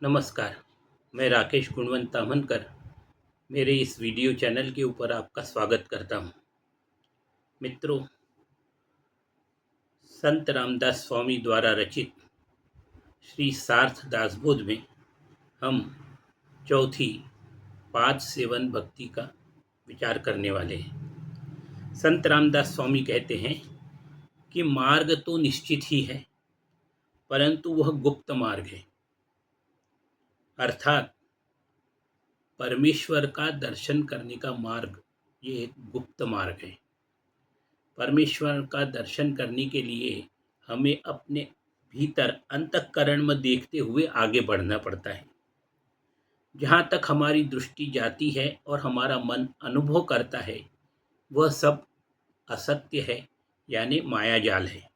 नमस्कार। मैं राकेश गुणवंत ताम्हनकर मेरे इस वीडियो चैनल के ऊपर आपका स्वागत करता हूँ। मित्रों, संत रामदास स्वामी द्वारा रचित श्री सार्थ दासबोध में हम चौथी पाद सेवन भक्ति का विचार करने वाले हैं। संत रामदास स्वामी कहते हैं कि मार्ग तो निश्चित ही है, परंतु वह गुप्त मार्ग है। अर्थात परमेश्वर का दर्शन करने का मार्ग ये एक गुप्त मार्ग है। परमेश्वर का दर्शन करने के लिए हमें अपने भीतर अंतःकरण में देखते हुए आगे बढ़ना पड़ता है। जहाँ तक हमारी दृष्टि जाती है और हमारा मन अनुभव करता है, वह सब असत्य है, यानी मायाजाल है।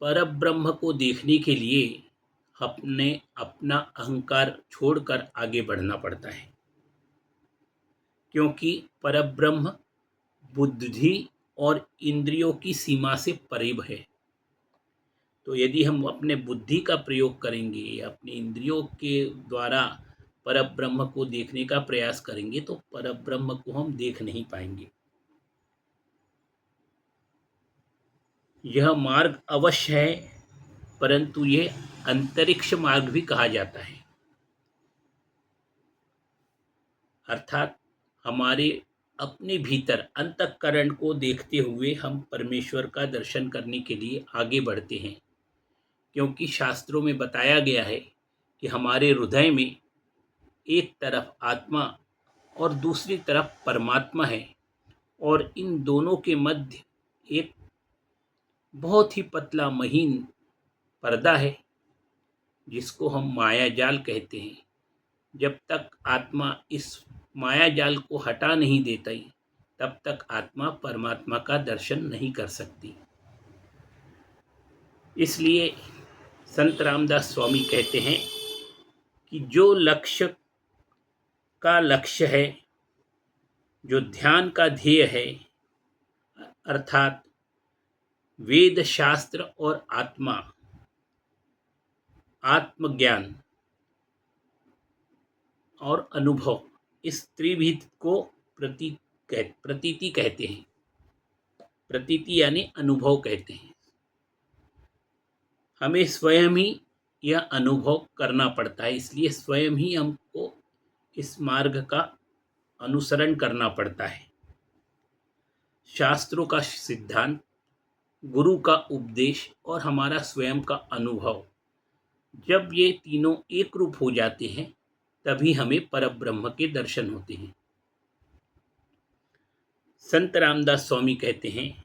परब्रह्म को देखने के लिए अपना अहंकार छोड़कर आगे बढ़ना पड़ता है, क्योंकि परब्रह्म बुद्धि और इंद्रियों की सीमा से परे है। तो यदि हम अपने बुद्धि का प्रयोग करेंगे, अपने इंद्रियों के द्वारा परब्रह्म को देखने का प्रयास करेंगे, तो परब्रह्म को हम देख नहीं पाएंगे। यह मार्ग अवश्य है, परंतु यह अंतरिक्ष मार्ग भी कहा जाता है। अर्थात हमारे अपने भीतर अंतःकरण को देखते हुए हम परमेश्वर का दर्शन करने के लिए आगे बढ़ते हैं, क्योंकि शास्त्रों में बताया गया है कि हमारे हृदय में एक तरफ आत्मा और दूसरी तरफ परमात्मा है, और इन दोनों के मध्य एक बहुत ही पतला महीन पर्दा है, जिसको हम मायाजाल कहते हैं। जब तक आत्मा इस मायाजाल को हटा नहीं देती, तब तक आत्मा परमात्मा का दर्शन नहीं कर सकती। इसलिए संत रामदास स्वामी कहते हैं कि जो लक्ष्य है, जो ध्यान का ध्येय है, अर्थात वेद शास्त्र और आत्मज्ञान और अनुभव, इस त्रिविध को प्रतीति कहते हैं। प्रतीति यानी अनुभव कहते हैं। हमें स्वयं ही यह अनुभव करना पड़ता है, इसलिए स्वयं ही हमको इस मार्ग का अनुसरण करना पड़ता है। शास्त्रों का सिद्धांत, गुरु का उपदेश और हमारा स्वयं का अनुभव, जब ये तीनों एक रूप हो जाते हैं, तभी हमें परब्रह्म के दर्शन होते हैं। संत रामदास स्वामी कहते हैं,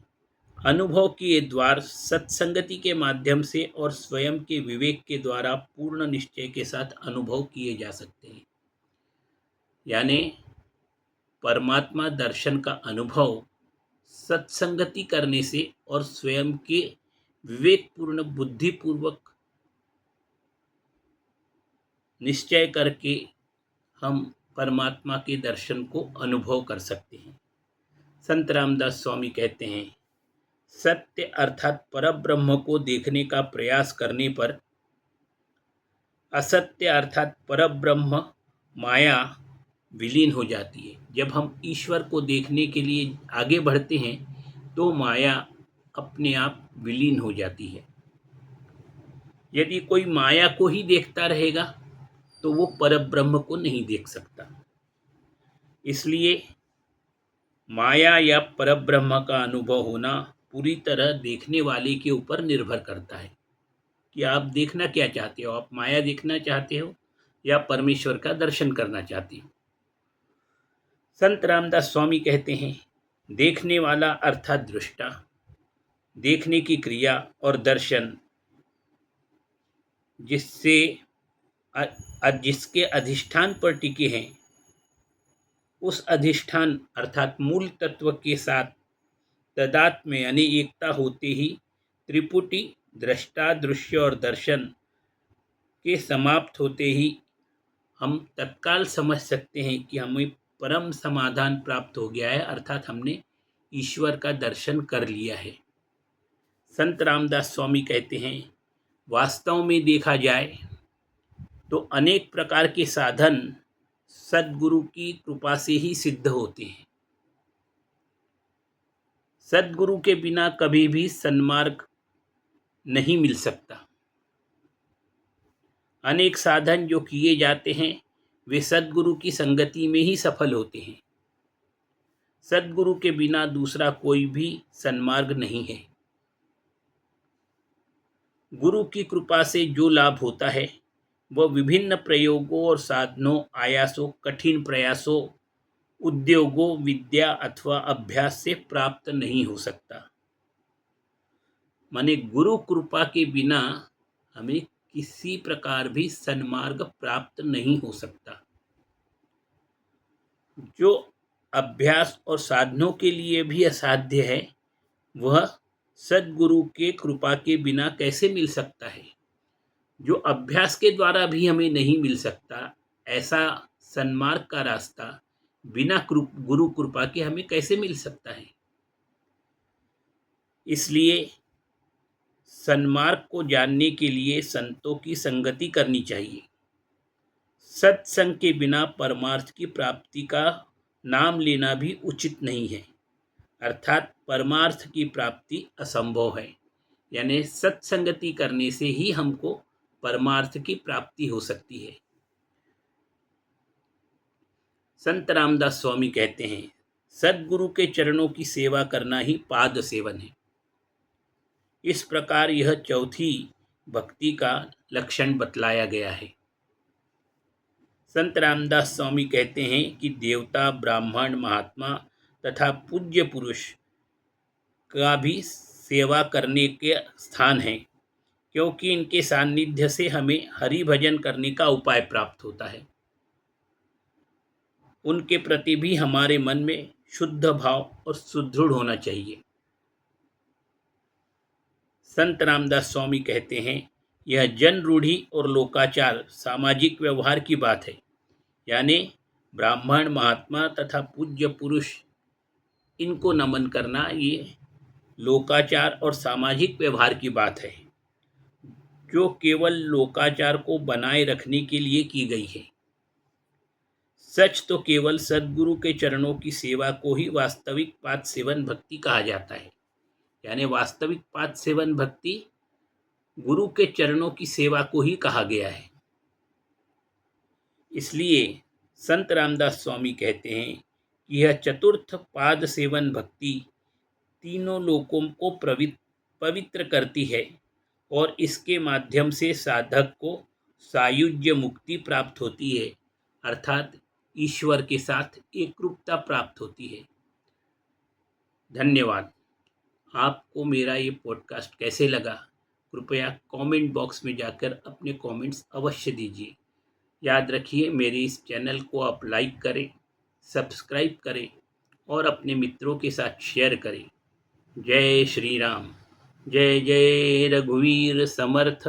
अनुभव के द्वार सत्संगति के माध्यम से और स्वयं के विवेक के द्वारा पूर्ण निश्चय के साथ अनुभव किए जा सकते हैं। यानी परमात्मा दर्शन का अनुभव सत्संगति करने से और स्वयं के विवेकपूर्ण बुद्धिपूर्वक निश्चय करके हम परमात्मा के दर्शन को अनुभव कर सकते हैं। संत रामदास स्वामी कहते हैं, सत्य अर्थात परब्रह्म को देखने का प्रयास करने पर असत्य अर्थात परब्रह्म माया विलीन हो जाती है। जब हम ईश्वर को देखने के लिए आगे बढ़ते हैं, तो माया अपने आप विलीन हो जाती है। यदि कोई माया को ही देखता रहेगा, तो वो परब्रह्म को नहीं देख सकता। इसलिए माया या परब्रह्म का अनुभव होना पूरी तरह देखने वाले के ऊपर निर्भर करता है कि आप देखना क्या चाहते हो। आप माया देखना चाहते हो या परमेश्वर का दर्शन करना चाहते हो। संत रामदास स्वामी कहते हैं, देखने वाला अर्थात दृष्टा, देखने की क्रिया और दर्शन जिसके अधिष्ठान पर टिके हैं, उस अधिष्ठान अर्थात मूल तत्व के साथ तादात्म्य यानी एकता होते ही त्रिपुटी दृष्टा, दृश्य और दर्शन के समाप्त होते ही हम तत्काल समझ सकते हैं कि हमें परम समाधान प्राप्त हो गया है, अर्थात हमने ईश्वर का दर्शन कर लिया है। संत रामदास स्वामी कहते हैं, वास्तव में देखा जाए तो अनेक प्रकार के साधन सद्गुरु की कृपा से ही सिद्ध होते हैं। सद्गुरु के बिना कभी भी सन्मार्ग नहीं मिल सकता। अनेक साधन जो किए जाते हैं वे सद्गुरु की संगति में ही सफल होते हैं। सद्गुरु के बिना दूसरा कोई भी सन्मार्ग नहीं है। गुरु की कृपा से जो लाभ होता है वह विभिन्न प्रयोगों और साधनों, आयासों, कठिन प्रयासों, उद्योगों, विद्या अथवा अभ्यास से प्राप्त नहीं हो सकता। माने गुरु कृपा के बिना हमें किसी प्रकार भी सन्मार्ग प्राप्त नहीं हो सकता। जो अभ्यास और साधनों के लिए भी असाध्य है वह सद्गुरु के कृपा के बिना कैसे मिल सकता है। जो अभ्यास के द्वारा भी हमें नहीं मिल सकता, ऐसा सन्मार्ग का रास्ता बिना गुरु कृपा के हमें कैसे मिल सकता है। इसलिए सन्मार्ग को जानने के लिए संतों की संगति करनी चाहिए। सत्संग के बिना परमार्थ की प्राप्ति का नाम लेना भी उचित नहीं है, अर्थात परमार्थ की प्राप्ति असंभव है। यानी सत्संगति करने से ही हमको परमार्थ की प्राप्ति हो सकती है। संत रामदास स्वामी कहते हैं, सद्गुरु के चरणों की सेवा करना ही पाद सेवन है। इस प्रकार यह चौथी भक्ति का लक्षण बतलाया गया है। संत रामदास स्वामी कहते हैं कि देवता, ब्राह्मण, महात्मा तथा पूज्य पुरुष का भी सेवा करने के स्थान हैं, क्योंकि इनके सानिध्य से हमें हरि भजन करने का उपाय प्राप्त होता है। उनके प्रति भी हमारे मन में शुद्ध भाव और सुदृढ़ होना चाहिए। संत रामदास स्वामी कहते हैं, यह जन रूढ़ी और लोकाचार सामाजिक व्यवहार की बात है। यानी ब्राह्मण, महात्मा तथा पूज्य पुरुष, इनको नमन करना ये लोकाचार और सामाजिक व्यवहार की बात है, जो केवल लोकाचार को बनाए रखने के लिए की गई है। सच तो केवल सद्गुरु के चरणों की सेवा को ही वास्तविक पाद सेवन भक्ति कहा जाता है। यानी वास्तविक पाद सेवन भक्ति गुरु के चरणों की सेवा को ही कहा गया है। इसलिए संत रामदास स्वामी कहते हैं कि यह चतुर्थ पाद सेवन भक्ति तीनों लोकों को पवित्र करती है और इसके माध्यम से साधक को सायुज्य मुक्ति प्राप्त होती है, अर्थात ईश्वर के साथ एकरूपता प्राप्त होती है। धन्यवाद। आपको मेरा ये पॉडकास्ट कैसे लगा, कृपया कमेंट बॉक्स में जाकर अपने कमेंट्स अवश्य दीजिए। याद रखिए, मेरे इस चैनल को आप लाइक करें, सब्सक्राइब करें और अपने मित्रों के साथ शेयर करें। जय श्री राम। जय जय रघुवीर समर्थ।